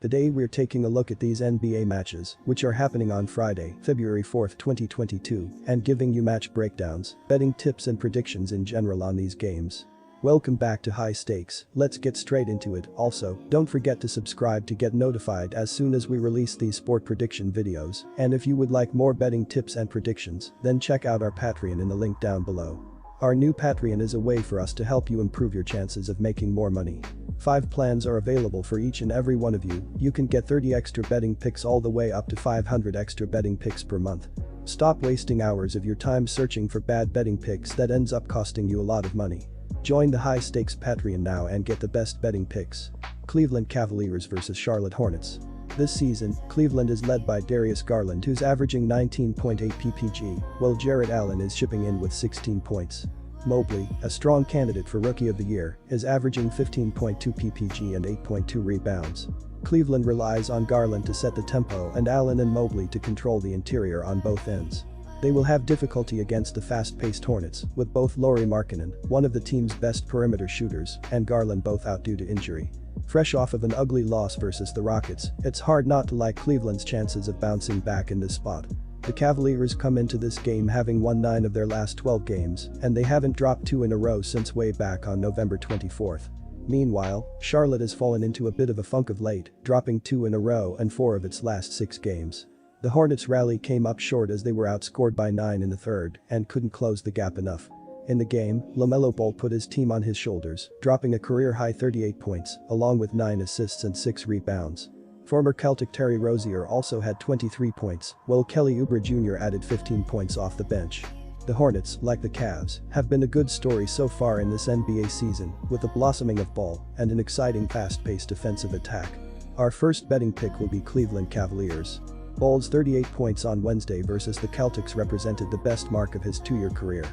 Today we're taking a look at these NBA matches, which are happening on Friday, February 4, 2022, and giving you match breakdowns, betting tips and predictions in general on these games. Welcome back to High Stakes, let's get straight into it. Also, don't forget to subscribe to get notified as soon as we release these sport prediction videos, and if you would like more betting tips and predictions, then check out our Patreon in the link down below. Our new Patreon is a way for us to help you improve your chances of making more money. 5 plans are available for each and every one of you. You can get 30 extra betting picks all the way up to 500 extra betting picks per month. Stop wasting hours of your time searching for bad betting picks that ends up costing you a lot of money. Join the High Stakes Patreon now and get the best betting picks. Cleveland Cavaliers vs Charlotte Hornets. This season, Cleveland is led by Darius Garland, who's averaging 19.8 ppg, while Jarrett Allen is chipping in with 16 points. Mobley, a strong candidate for Rookie of the Year, is averaging 15.2 ppg and 8.2 rebounds. Cleveland relies on Garland to set the tempo and Allen and Mobley to control the interior on both ends. They will have difficulty against the fast-paced Hornets, with both Lauri Markkanen, one of the team's best perimeter shooters, and Garland both out due to injury. Fresh off of an ugly loss versus the Rockets, it's hard not to like Cleveland's chances of bouncing back in this spot. The Cavaliers come into this game having won 9 of their last 12 games, and they haven't dropped 2 in a row since way back on November 24th. Meanwhile, Charlotte has fallen into a bit of a funk of late, dropping 2 in a row and 4 of its last 6 games. The Hornets' rally came up short as they were outscored by 9 in the third and couldn't close the gap enough. In the game, LaMelo Ball put his team on his shoulders, dropping a career-high 38 points, along with 9 assists and 6 rebounds. Former Celtic Terry Rozier also had 23 points, while Kelly Oubre Jr. added 15 points off the bench. The Hornets, like the Cavs, have been a good story so far in this NBA season, with the blossoming of Ball and an exciting fast-paced defensive attack. Our first betting pick will be Cleveland Cavaliers. Ball's 38 points on Wednesday versus the Celtics represented the best mark of his 2-year career.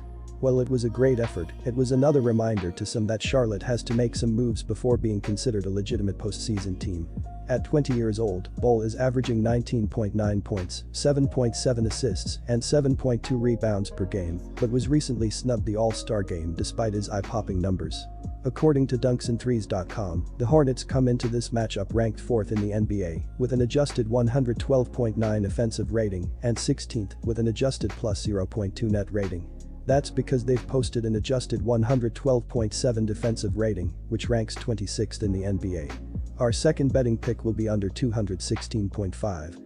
While it was a great effort, it was another reminder to some that Charlotte has to make some moves before being considered a legitimate postseason team. At 20 years old, Ball is averaging 19.9 points, 7.7 assists, and 7.2 rebounds per game, but was recently snubbed the All-Star game despite his eye-popping numbers. According to dunksandthrees.com, the Hornets come into this matchup ranked 4th in the NBA, with an adjusted 112.9 offensive rating and 16th with an adjusted plus 0.2 net rating. That's because they've posted an adjusted 112.7 defensive rating, which ranks 26th in the NBA. Our second betting pick will be under 216.5.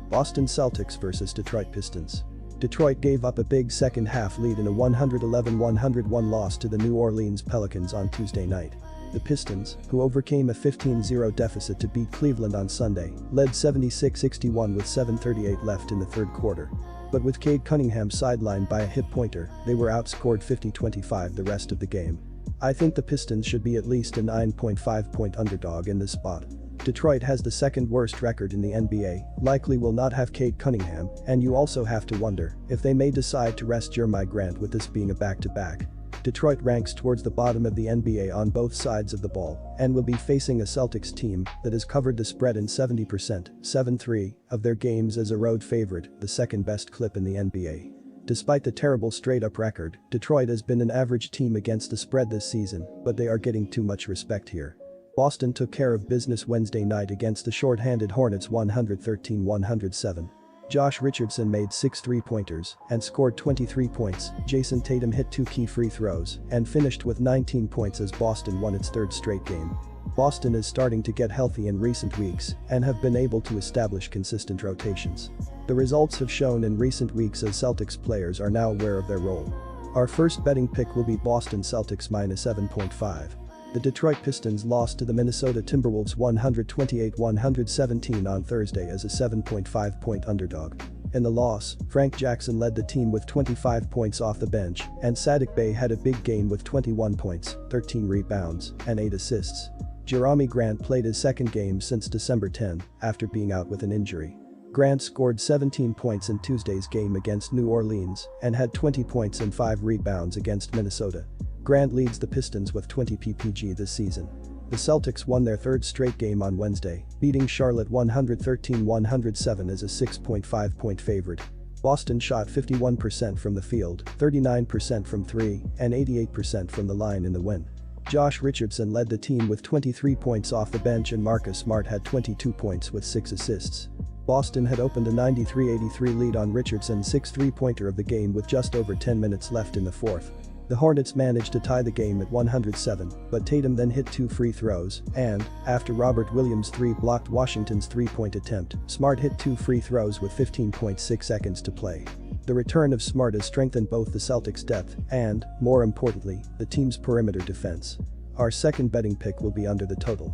Boston Celtics vs Detroit Pistons. Detroit gave up a big second-half lead in a 111-101 loss to the New Orleans Pelicans on Tuesday night. The Pistons, who overcame a 15-0 deficit to beat Cleveland on Sunday, led 76-61 with 7:38 left in the third quarter. But with Cade Cunningham sidelined by a hip-pointer, they were outscored 50-25 the rest of the game. I think the Pistons should be at least a 9.5-point underdog in this spot. Detroit has the second worst record in the NBA, likely will not have Cade Cunningham, and you also have to wonder if they may decide to rest Jeremy Grant with this being a back-to-back. Detroit ranks towards the bottom of the NBA on both sides of the ball and will be facing a Celtics team that has covered the spread in 70%, 7-3, of their games as a road favorite, the second best clip in the NBA. Despite the terrible straight-up record, Detroit has been an average team against the spread this season, but they are getting too much respect here. Boston took care of business Wednesday night against the short-handed Hornets 113-107. Josh Richardson made 6 3-pointers and scored 23 points. Jason Tatum hit 2 key free throws and finished with 19 points as Boston won its third straight game. Boston is starting to get healthy in recent weeks and have been able to establish consistent rotations. The results have shown in recent weeks as Celtics players are now aware of their role. Our first betting pick will be Boston Celtics minus 7.5. The Detroit Pistons lost to the Minnesota Timberwolves 128-117 on Thursday as a 7.5-point underdog. In the loss, Frank Jackson led the team with 25 points off the bench, and Saddiq Bey had a big game with 21 points, 13 rebounds, and 8 assists. Jeremy Grant played his second game since December 10 after being out with an injury. Grant scored 17 points in Tuesday's game against New Orleans and had 20 points and 5 rebounds against Minnesota. Grant leads the Pistons with 20 ppg this season. The Celtics won their third straight game on Wednesday, beating Charlotte 113-107 as a 6.5-point favorite. Boston shot 51% from the field, 39% from 3, and 88% from the line in the win. Josh Richardson led the team with 23 points off the bench and Marcus Smart had 22 points with 6 assists. Boston had opened a 93-83 lead on Richardson's 6 three-pointer of the game with just over 10 minutes left in the fourth. The Hornets managed to tie the game at 107, but Tatum then hit 2 free throws, and, after Robert Williams' 3 blocked Washington's 3-point attempt, Smart hit 2 free throws with 15.6 seconds to play. The return of Smart has strengthened both the Celtics' depth and, more importantly, the team's perimeter defense. Our second betting pick will be under the total.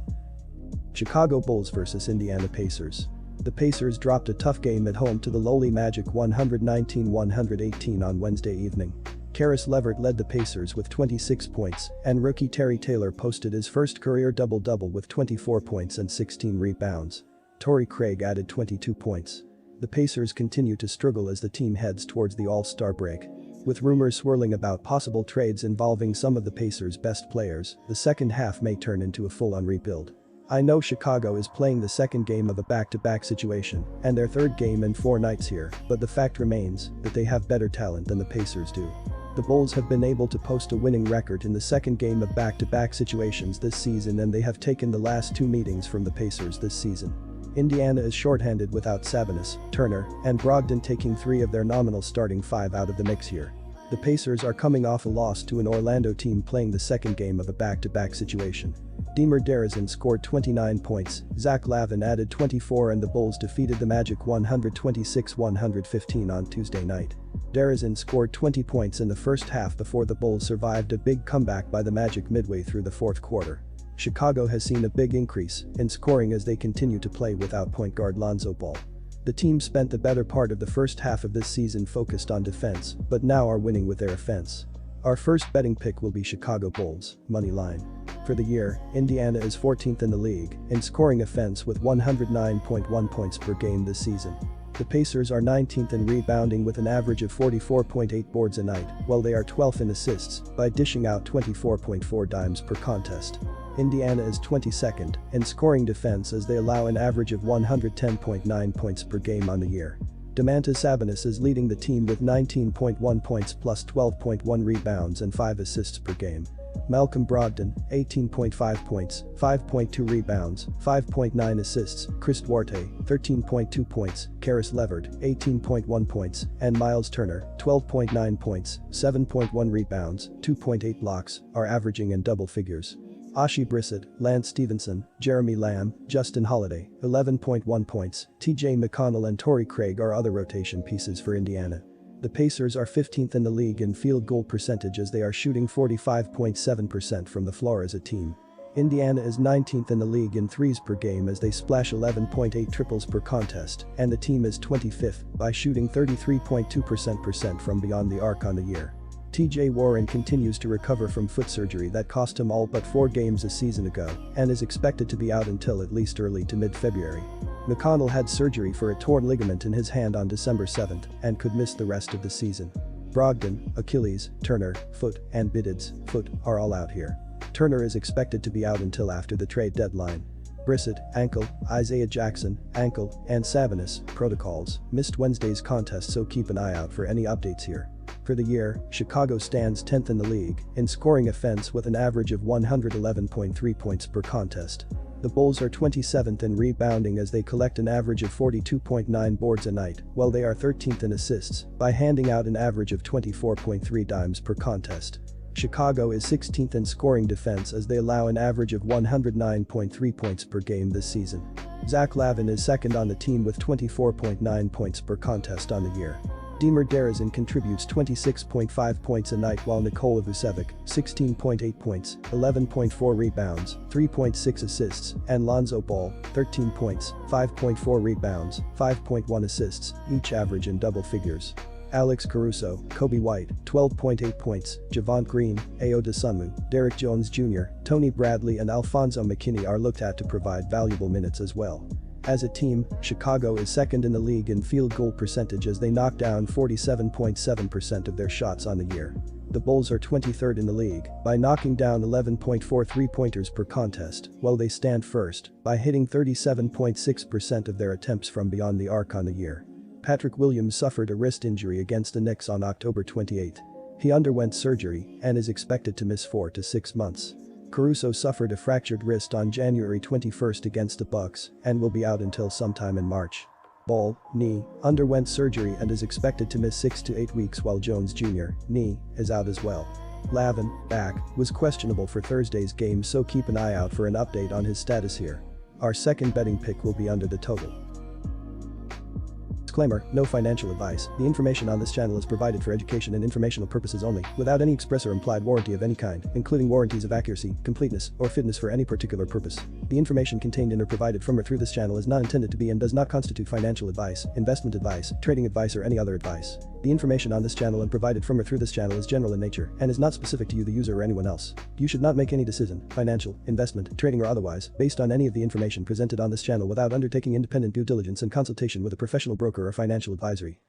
Chicago Bulls vs Indiana Pacers. The Pacers dropped a tough game at home to the lowly Magic 119-118 on Wednesday evening. Karis LeVert led the Pacers with 26 points, and rookie Terry Taylor posted his first career double-double with 24 points and 16 rebounds. Torrey Craig added 22 points. The Pacers continue to struggle as the team heads towards the All-Star break. With rumors swirling about possible trades involving some of the Pacers' best players, the second half may turn into a full-on rebuild. I know Chicago is playing the second game of a back-to-back situation, and their third game in 4 nights here, but the fact remains that they have better talent than the Pacers do. The Bulls have been able to post a winning record in the second game of back-to-back situations this season, and they have taken the last 2 meetings from the Pacers this season. Indiana is shorthanded without Sabonis, Turner, and Brogdon, taking 3 of their nominal starting 5 out of the mix here. The Pacers are coming off a loss to an Orlando team playing the second game of a back-to-back situation. DeMar DeRozan scored 29 points, Zach LaVine added 24, and the Bulls defeated the Magic 126-115 on Tuesday night. DeRozan scored 20 points in the first half before the Bulls survived a big comeback by the Magic midway through the fourth quarter. Chicago has seen a big increase in scoring as they continue to play without point guard Lonzo Ball. The team spent the better part of the first half of this season focused on defense, but now are winning with their offense. Our first betting pick will be Chicago Bulls, money line. For the year, Indiana is 14th in the league in scoring offense with 109.1 points per game this season. The Pacers are 19th in rebounding with an average of 44.8 boards a night, while they are 12th in assists by dishing out 24.4 dimes per contest. Indiana is 22nd in scoring defense as they allow an average of 110.9 points per game on the year. Domantas Sabonis is leading the team with 19.1 points plus 12.1 rebounds and 5 assists per game. Malcolm Brogdon, 18.5 points, 5.2 rebounds, 5.9 assists, Chris Duarte, 13.2 points, Karis LeVert, 18.1 points, and Miles Turner, 12.9 points, 7.1 rebounds, 2.8 blocks, are averaging in double figures. Ashi Brissett, Lance Stevenson, Jeremy Lamb, Justin Holiday, 11.1 points, TJ McConnell and Torrey Craig are other rotation pieces for Indiana. The Pacers are 15th in the league in field goal percentage as they are shooting 45.7% from the floor as a team. Indiana is 19th in the league in threes per game as they splash 11.8 triples per contest, and the team is 25th by shooting 33.2% from beyond the arc on the year. TJ Warren continues to recover from foot surgery that cost him all but 4 games a season ago and is expected to be out until at least early to mid-February. McConnell had surgery for a torn ligament in his hand on December 7 and could miss the rest of the season. Brogdon, Achilles, Turner, foot, and Biddits, foot, are all out here. Turner is expected to be out until after the trade deadline. Brissett, ankle, Isaiah Jackson, ankle, and Sabonis, protocols, missed Wednesday's contest, so keep an eye out for any updates here. For the year, Chicago stands 10th in the league in scoring offense with an average of 111.3 points per contest. The Bulls are 27th in rebounding as they collect an average of 42.9 boards a night, while they are 13th in assists by handing out an average of 24.3 dimes per contest. Chicago is 16th in scoring defense as they allow an average of 109.3 points per game this season. Zach LaVine is second on the team with 24.9 points per contest on the year. DeMar DeRozan contributes 26.5 points a night while Nikola Vucevic, 16.8 points, 11.4 rebounds, 3.6 assists, and Lonzo Ball, 13 points, 5.4 rebounds, 5.1 assists, each average in double figures. Alex Caruso, Kobe White, 12.8 points, Javon Green, Ayo Dosunmu, Derrick Jones Jr., Tony Bradley and Alfonso McKinney are looked at to provide valuable minutes as well. As a team, Chicago is second in the league in field goal percentage as they knock down 47.7% of their shots on the year. The Bulls are 23rd in the league by knocking down 11.4 three-pointers per contest, while they stand first by hitting 37.6% of their attempts from beyond the arc on the year. Patrick Williams suffered a wrist injury against the Knicks on October 28. He underwent surgery and is expected to miss 4 to 6 months. Caruso suffered a fractured wrist on January 21 against the Bucks and will be out until sometime in March. Ball, knee, underwent surgery and is expected to miss 6 to 8 weeks, while Jones Jr., knee, is out as well. Lavin, back, was questionable for Thursday's game, so keep an eye out for an update on his status here. Our second betting pick will be under the total. Disclaimer: no financial advice. The information on this channel is provided for education and informational purposes only, without any express or implied warranty of any kind, including warranties of accuracy, completeness, or fitness for any particular purpose. The information contained in or provided from or through this channel is not intended to be and does not constitute financial advice, investment advice, trading advice, or any other advice. The information on this channel and provided from or through this channel is general in nature and is not specific to you, the user, or anyone else. You should not make any decision, financial, investment, trading, or otherwise, based on any of the information presented on this channel without undertaking independent due diligence and consultation with a professional broker or financial advisory.